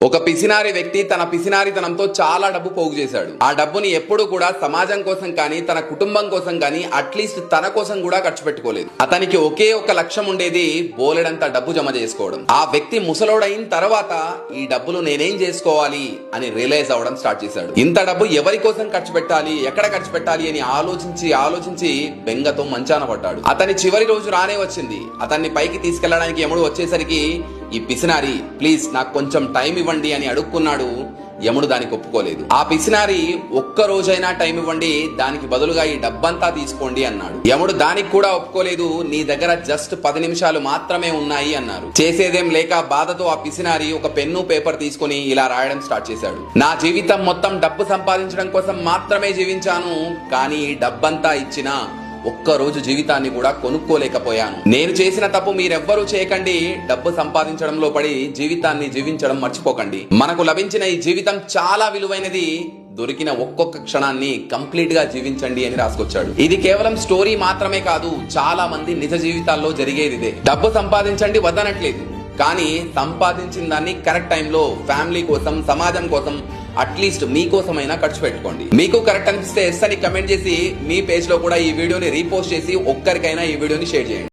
ఒక పిసినారి వ్యక్తి తన పిసినారితనంతో చాలా డబ్బు పోగు చేశాడు. ఆ డబ్బుని ఎప్పుడు కూడా సమాజం కోసం కానీ తన కుటుంబం కోసం కానీ అట్లీస్ట్ తన కోసం కూడా ఖర్చు పెట్టుకోలేదు. అతనికి ఒకే ఒక లక్ష్యం ఉండేది, బోలెడంత డబ్బు జమ చేసుకోవడం. ఆ వ్యక్తి ముసలోడైన తర్వాత ఈ డబ్బులు నేనేం చేసుకోవాలి అని రియలైజ్ అవ్వడం స్టార్ట్ చేశాడు. ఇంత డబ్బు ఎవరి కోసం ఖర్చు పెట్టాలి, ఎక్కడ ఖర్చు పెట్టాలి అని ఆలోచించి బెంగతో మంచాన పడ్డాడు. అతని చివరి రోజు రానే వచ్చింది. అతన్ని పైకి తీసుకెళ్లడానికి యముడు వచ్చేసరికి ఈ పిసినారి ప్లీజ్ నాకు కొంచెం టైం ఇవ్వండి అని అడుక్కున్నాడు. యముడు దానికి ఒప్పుకోలేదు. ఆ పిసినారి ఒక్క రోజైనా టైం ఇవ్వండి, దానికి బదులుగా ఈ డబ్బంతా తీసుకోండి అన్నాడు. యముడు దానికి కూడా ఒప్పుకోలేదు. నీ దగ్గర జస్ట్ 10 నిమిషాలు మాత్రమే ఉన్నాయి అన్నారు. చేసేదేం లేక బాధతో ఆ పిసినారి ఒక పెన్ను పేపర్ తీసుకుని ఇలా రాయడం స్టార్ట్ చేశాడు. నా జీవితం మొత్తం డబ్బు సంపాదించడం కోసం మాత్రమే జీవించాను, కానీ ఈ డబ్బంతా ఇచ్చినా ఒక్క రోజు జీవితాన్ని కూడా కొనుక్కోలేకపోయాను. నేను చేసిన తప్పు మీరెవ్వరూ చేయకండి. డబ్బు సంపాదించడంలో పడి జీవితాన్ని జీవించడం మర్చిపోకండి. మనకు లభించిన ఈ జీవితం చాలా విలువైనది. దొరికిన ఒక్కొక్క క్షణాన్ని కంప్లీట్ గా జీవించండి అని రాసుకొచ్చాడు. ఇది కేవలం స్టోరీ మాత్రమే కాదు, చాలా మంది నిజ జీవితాల్లో జరిగేది ఇదే. డబ్బు సంపాదించండి వద్దనట్లేదు, కానీ సంపాదించిన దాన్ని కరెక్ట్ టైంలో ఫ్యామిలీ కోసం, సమాజం కోసం, అట్లీస్ట్ మీకోసమైనా ఖర్చు పెట్టుకోండి. మీకు కరెక్ట్ అనిపిస్తే ఎస్ అని కమెంట్ చేసి మీ పేజ్ లో కూడా ఈ వీడియోని రీపోస్ట్ చేసి ఒక్కరికైనా ఈ వీడియోని షేర్ చేయండి.